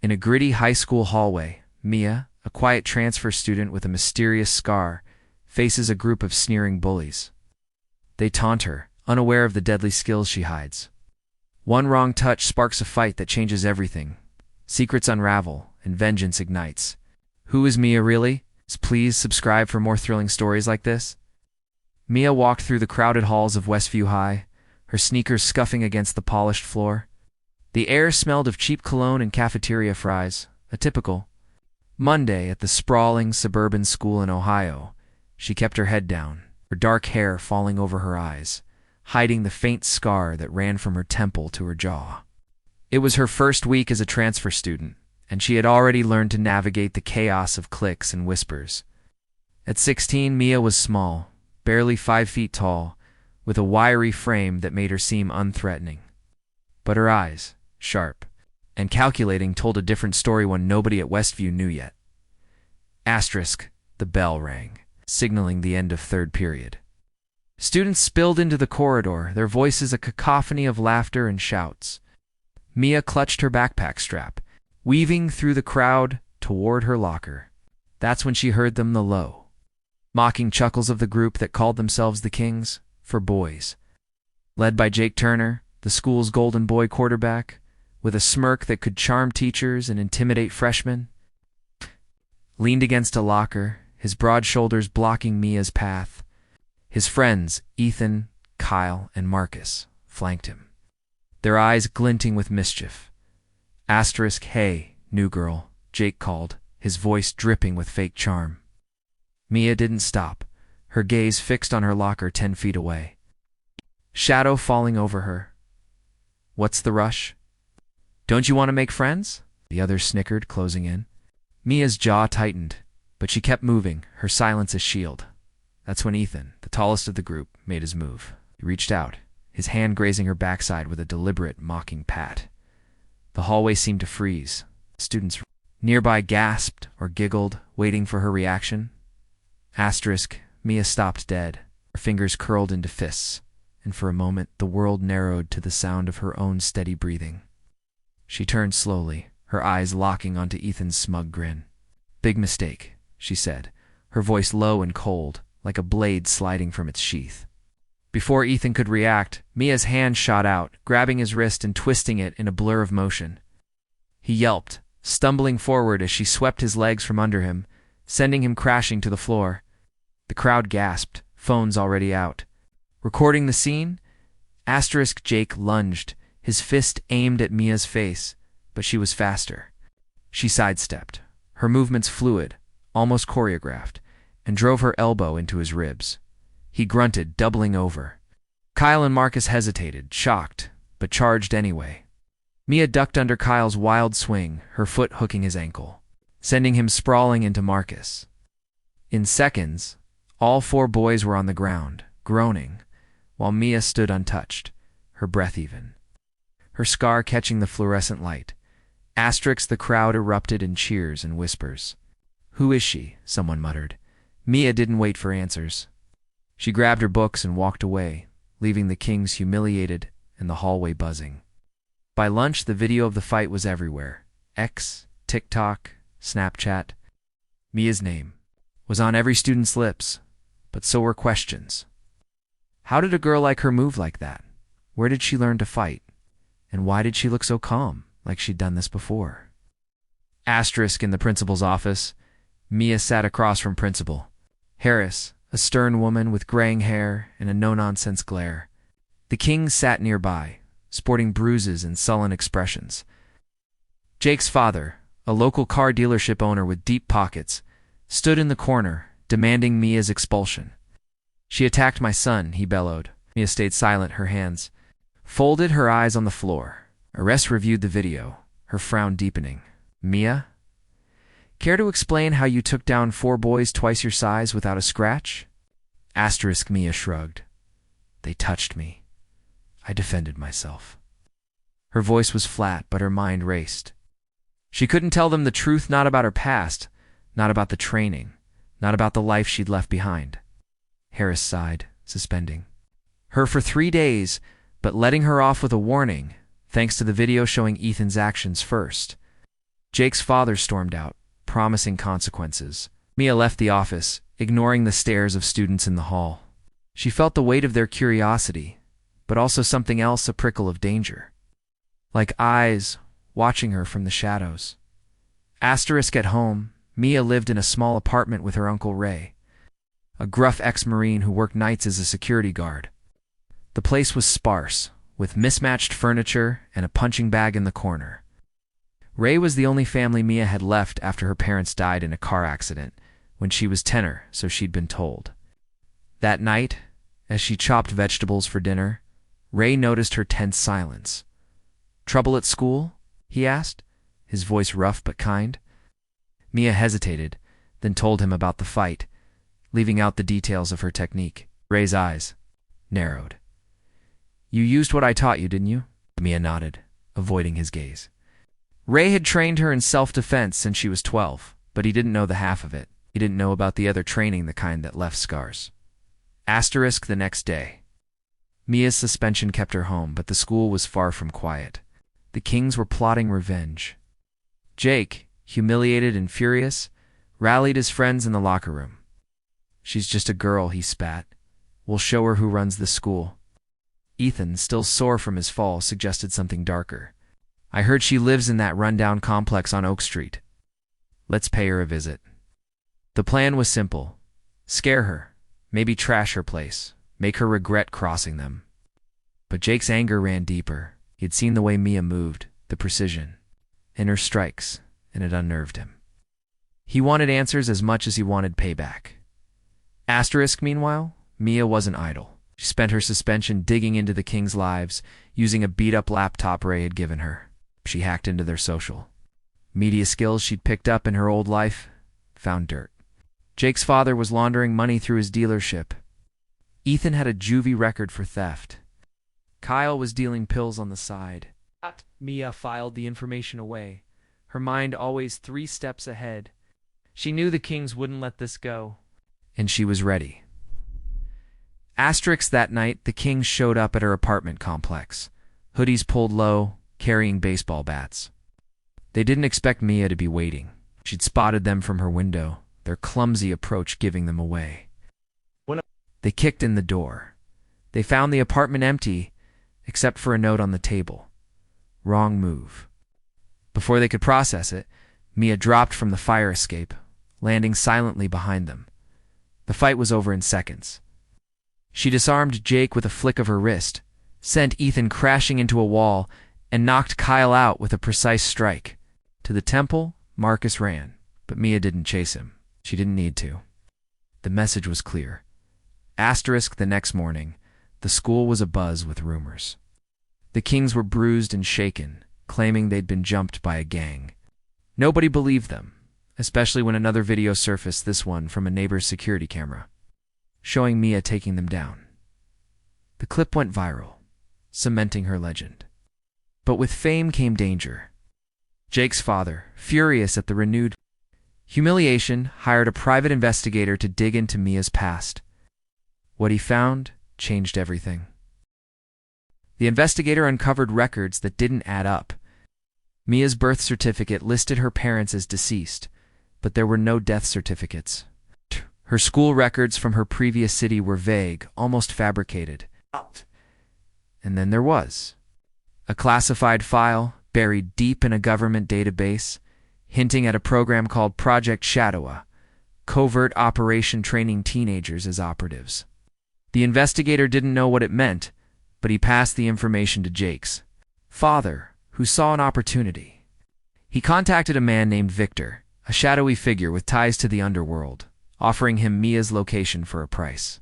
In a gritty high school hallway, Mia, a quiet transfer student with a mysterious scar, faces a group of sneering bullies. They taunt her, unaware of the deadly skills she hides. One wrong touch sparks a fight that changes everything. Secrets unravel, and vengeance ignites. Who is Mia really? Please subscribe for more thrilling stories like this. Mia walked through the crowded halls of Westview High, her sneakers scuffing against the polished floor. The air smelled of cheap cologne and cafeteria fries, a typical Monday at the sprawling suburban school in Ohio. She kept her head down, her dark hair falling over her eyes, hiding the faint scar that ran from her temple to her jaw. It was her first week as a transfer student, and she had already learned to navigate the chaos of cliques and whispers. At 16, Mia was small, barely 5 feet tall, with a wiry frame that made her seem unthreatening. But her eyes, sharp and calculating, told a different story one nobody at Westview knew yet. Asterisk, the bell rang, signaling the end of third period. Students spilled into the corridor, their voices a cacophony of laughter and shouts. Mia clutched her backpack strap, weaving through the crowd toward her locker. That's when she heard them, the low, mocking chuckles of the group that called themselves the Kings for Boys. Led by Jake Turner, the school's golden boy quarterback, with a smirk that could charm teachers and intimidate freshmen, leaned against a locker, his broad shoulders blocking Mia's path. His friends, Ethan, Kyle, and Marcus, flanked him, their eyes glinting with mischief. Asterisk, hey, new girl, Jake called, his voice dripping with fake charm. Mia didn't stop, her gaze fixed on her locker 10 feet away. Shadow falling over her. What's the rush? Don't you want to make friends? The other snickered, closing in. Mia's jaw tightened, but she kept moving, her silence a shield. That's when Ethan, the tallest of the group, made his move. He reached out, his hand grazing her backside with a deliberate, mocking pat. The hallway seemed to freeze. Students nearby gasped or giggled, waiting for her reaction. Asterisk, Mia stopped dead, her fingers curled into fists, and for a moment the world narrowed to the sound of her own steady breathing. She turned slowly, her eyes locking onto Ethan's smug grin. Big mistake, she said, her voice low and cold, like a blade sliding from its sheath. Before Ethan could react, Mia's hand shot out, grabbing his wrist and twisting it in a blur of motion. He yelped, stumbling forward as she swept his legs from under him, sending him crashing to the floor. The crowd gasped, phones already out. Recording the scene, Asterisk Jake lunged, his fist aimed at Mia's face, but she was faster. She sidestepped, her movements fluid, almost choreographed, and drove her elbow into his ribs. He grunted, doubling over. Kyle and Marcus hesitated, shocked, but charged anyway. Mia ducked under Kyle's wild swing, her foot hooking his ankle, sending him sprawling into Marcus. In seconds, all 4 boys were on the ground, groaning, while Mia stood untouched, her breath even, her scar catching the fluorescent light. Asterisk, the crowd erupted in cheers and whispers. Who is she? Someone muttered. Mia didn't wait for answers. She grabbed her books and walked away, leaving the Kings humiliated and the hallway buzzing. By lunch, the video of the fight was everywhere. X, TikTok, Snapchat. Mia's name was on every student's lips, but so were questions. How did a girl like her move like that? Where did she learn to fight? And why did she look so calm, like she'd done this before? Asterisk, in the principal's office, Mia sat across from Principal Harris, a stern woman with graying hair and a no-nonsense glare. The Kings sat nearby, sporting bruises and sullen expressions. Jake's father, a local car dealership owner with deep pockets, stood in the corner, demanding Mia's expulsion. She attacked my son, he bellowed. Mia stayed silent, her hands folded, her eyes on the floor. Arrest reviewed the video, her frown deepening. Mia? Care to explain how you took down 4 boys twice your size without a scratch? Asterisk, Mia shrugged. They touched me. I defended myself. Her voice was flat, but her mind raced. She couldn't tell them the truth, not about her past, not about the training, not about the life she'd left behind. Harris sighed, suspending her for 3 days, but letting her off with a warning, thanks to the video showing Ethan's actions first. Jake's father stormed out, promising consequences. Mia left the office, ignoring the stares of students in the hall. She felt the weight of their curiosity, but also something else, a prickle of danger. Like eyes watching her from the shadows. Asterisk at home, Mia lived in a small apartment with her Uncle Ray, a gruff ex-Marine who worked nights as a security guard. The place was sparse, with mismatched furniture and a punching bag in the corner. Ray was the only family Mia had left after her parents died in a car accident when she was 10, so she'd been told. That night, as she chopped vegetables for dinner, Ray noticed her tense silence. "Trouble at school?" he asked, his voice rough but kind. Mia hesitated, then told him about the fight, leaving out the details of her technique. Ray's eyes narrowed. "You used what I taught you, didn't you?" Mia nodded, avoiding his gaze. Ray had trained her in self-defense since she was 12, but he didn't know the half of it. He didn't know about the other training, the kind that left scars. Asterisk the next day. Mia's suspension kept her home, but the school was far from quiet. The Kings were plotting revenge. Jake, humiliated and furious, rallied his friends in the locker room. "She's just a girl," he spat. "We'll show her who runs the school." Ethan, still sore from his fall, suggested something darker. "I heard she lives in that rundown complex on Oak Street. Let's pay her a visit." The plan was simple. Scare her, maybe trash her place, make her regret crossing them. But Jake's anger ran deeper. He had seen the way Mia moved, the precision, and her strikes, and it unnerved him. He wanted answers as much as he wanted payback. Asterisk, meanwhile, Mia wasn't idle. She spent her suspension digging into the Kings' lives, using a beat-up laptop Ray had given her. She hacked into their social media skills she'd picked up in her old life, found dirt. Jake's father was laundering money through his dealership. Ethan had a juvie record for theft. Kyle was dealing pills on the side. Mia filed the information away, her mind always 3 steps ahead. She knew the Kings wouldn't let this go, and she was ready. Asterisk that night, the Kings showed up at her apartment complex, hoodies pulled low, carrying baseball bats. They didn't expect Mia to be waiting. She'd spotted them from her window, their clumsy approach giving them away. They kicked in the door. They found the apartment empty, except for a note on the table. Wrong move. Before they could process it, Mia dropped from the fire escape, landing silently behind them. The fight was over in seconds. She disarmed Jake with a flick of her wrist, sent Ethan crashing into a wall, and knocked Kyle out with a precise strike. To the temple, Marcus ran, but Mia didn't chase him. She didn't need to. The message was clear. Asterisk the next morning, the school was abuzz with rumors. The Kings were bruised and shaken, claiming they'd been jumped by a gang. Nobody believed them, especially when another video surfaced, this one from a neighbor's security camera, showing Mia taking them down. The clip went viral, cementing her legend. But with fame came danger. Jake's father, furious at the renewed humiliation, hired a private investigator to dig into Mia's past. What he found changed everything. The investigator uncovered records that didn't add up. Mia's birth certificate listed her parents as deceased, but there were no death certificates. Her school records from her previous city were vague, almost fabricated. And then there was a classified file buried deep in a government database, hinting at a program called Project Shadow, covert operation training teenagers as operatives. The investigator didn't know what it meant, but he passed the information to Jake's father, who saw an opportunity. He contacted a man named Victor, a shadowy figure with ties to the underworld, offering him Mia's location for a price.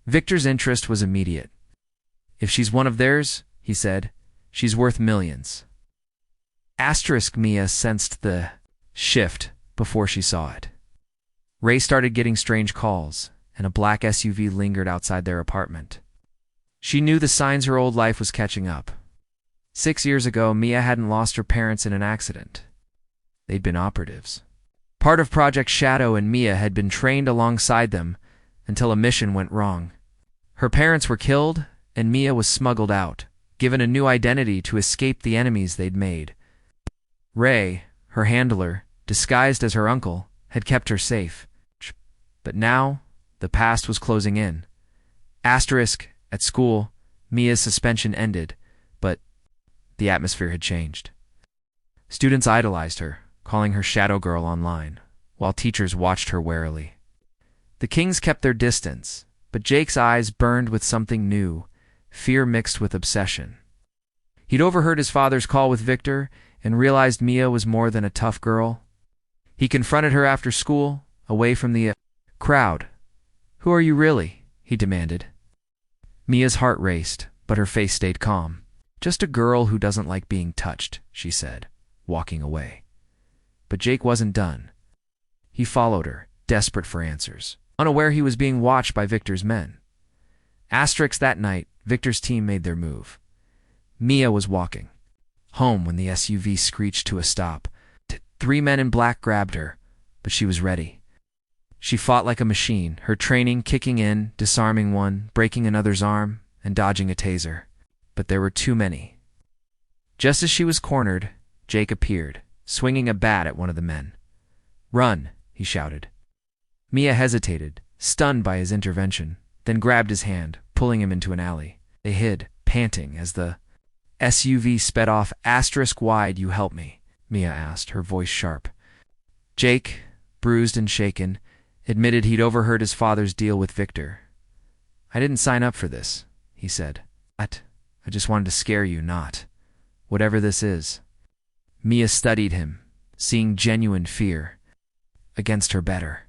Victor's interest was immediate. "If she's one of theirs," he said, "she's worth millions." Asterisk Mia sensed the shift before she saw it. Ray started getting strange calls, and a black SUV lingered outside their apartment. She knew the signs her old life was catching up. 6 years ago, Mia hadn't lost her parents in an accident. They'd been operatives. Part of Project Shadow, and Mia had been trained alongside them until a mission went wrong. Her parents were killed, and Mia was smuggled out, given a new identity to escape the enemies they'd made. Ray, Her handler, disguised as her uncle, had kept her safe. But now, the past was closing in. Asterisk, at school, Mia's suspension ended, but the atmosphere had changed. Students idolized her, calling her Shadow Girl online, while teachers watched her warily. The Kings kept their distance, but Jake's eyes burned with something new, fear mixed with obsession. He'd overheard his father's call with Victor and realized Mia was more than a tough girl. He confronted her after school, away from the crowd. "Who are you really?" he demanded. Mia's heart raced, but her face stayed calm. "Just a girl who doesn't like being touched," she said, walking away. But Jake wasn't done. He followed her, desperate for answers, unaware he was being watched by Victor's men. Asterisk, that night, Victor's team made their move. Mia was walking home when the SUV screeched to a stop. 3 men in black grabbed her, but she was ready. She fought like a machine, her training kicking in, disarming one, breaking another's arm, and dodging a taser. But there were too many. Just as she was cornered, Jake appeared, swinging a bat at one of the men. "Run," he shouted. Mia hesitated, stunned by his intervention, then grabbed his hand, pulling him into an alley. They hid, panting, as the SUV sped off. Asterisk, "Why'd you help me?" Mia asked, her voice sharp. Jake, bruised and shaken, admitted he'd overheard his father's deal with Victor. "I didn't sign up for this," he said. I just wanted to scare you, not whatever this is." Mia studied him, seeing genuine fear. Against her better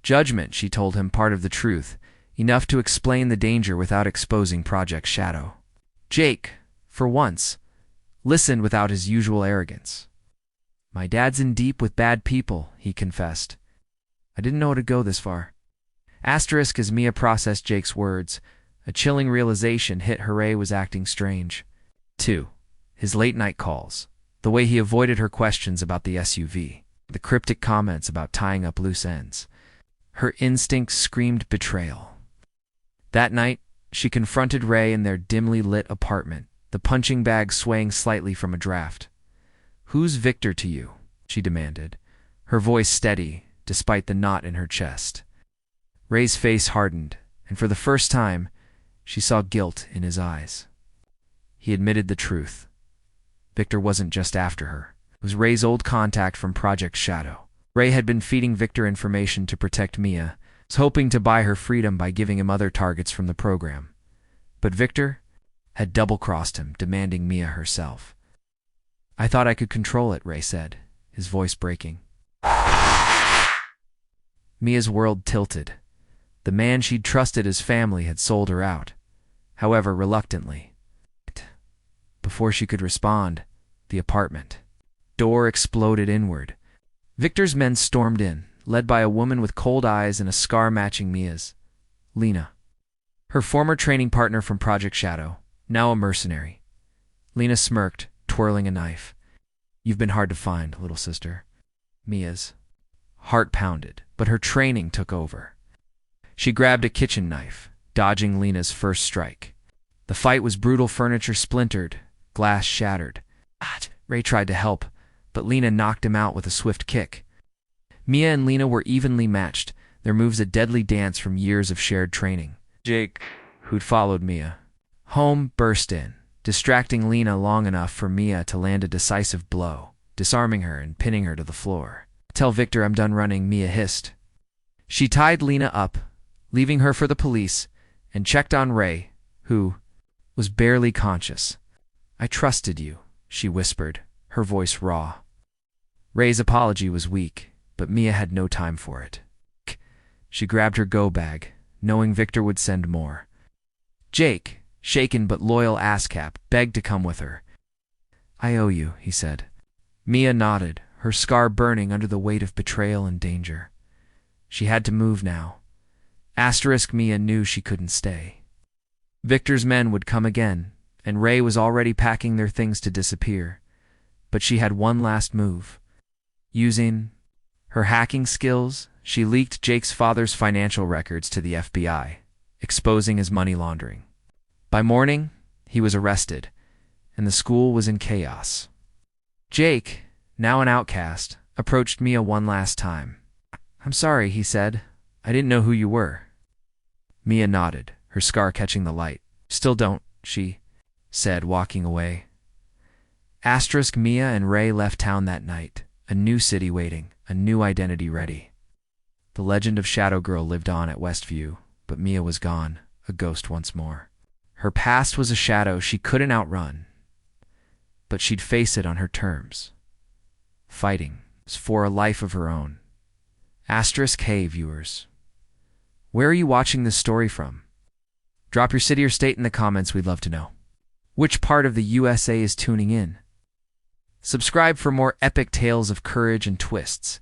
judgment, she told him part of the truth, enough to explain the danger without exposing Project Shadow. Jake, for once, listened without his usual arrogance. "My dad's in deep with bad people," he confessed. "I didn't know it'd go this far." Asterisk, as Mia processed Jake's words, a chilling realization hit Hooray was acting strange. 2. His late-night calls, the way he avoided her questions about the SUV, the cryptic comments about tying up loose ends. Her instincts screamed betrayal. That night, she confronted Ray in their dimly lit apartment, the punching bag swaying slightly from a draft. "Who's Victor to you?" she demanded, her voice steady despite the knot in her chest. Ray's face hardened, and for the first time, she saw guilt in his eyes. He admitted the truth. Victor wasn't just after her. It was Ray's old contact from Project Shadow. Ray had been feeding Victor information to protect Mia, hoping to buy her freedom by giving him other targets from the program. But Victor had double-crossed him, demanding Mia herself. "I thought I could control it," Ray said, his voice breaking. Mia's world tilted. The man she'd trusted as family had sold her out, however reluctantly. Before she could respond, the apartment door exploded inward. Victor's men stormed in, led by a woman with cold eyes and a scar matching Mia's. Lena, her former training partner from Project Shadow, now a mercenary. Lena smirked, twirling a knife. "You've been hard to find, little sister." Mia's heart pounded, but her training took over. She grabbed a kitchen knife, dodging Lena's first strike. The fight was brutal. Furniture splintered, glass shattered. Ray tried to help, but Lena knocked him out with a swift kick. Mia and Lena were evenly matched, their moves a deadly dance from years of shared training. Jake, who'd followed Mia home, burst in, distracting Lena long enough for Mia to land a decisive blow, disarming her and pinning her to the floor. "Tell Victor I'm done running," Mia hissed. She tied Lena up, leaving her for the police, and checked on Ray, who was barely conscious. "I trusted you," she whispered, her voice raw. Ray's apology was weak, but Mia had no time for it. She grabbed her go bag, knowing Victor would send more. Jake, shaken but loyal ASCAP, begged to come with her. "I owe you," he said. Mia nodded, her scar burning under the weight of betrayal and danger. She had to move now. Asterisk, Mia knew she couldn't stay. Victor's men would come again, and Ray was already packing their things to disappear. But she had one last move. Using her hacking skills, she leaked Jake's father's financial records to the FBI, exposing his money laundering. By morning, he was arrested, and the school was in chaos. Jake, now an outcast, approached Mia one last time. "I'm sorry," he said. "I didn't know who you were." Mia nodded, her scar catching the light. "Still don't," she said, walking away. Mia and Ray left town that night, a new city waiting, a new identity ready. The legend of Shadow Girl lived on at Westview, but Mia was gone, a ghost once more. Her past was a shadow she couldn't outrun, but she'd face it on her terms, fighting for a life of her own. Hey, viewers, where are you watching this story from? Drop your city or state in the comments, we'd love to know. Which part of the USA is tuning in? Subscribe for more epic tales of courage and twists.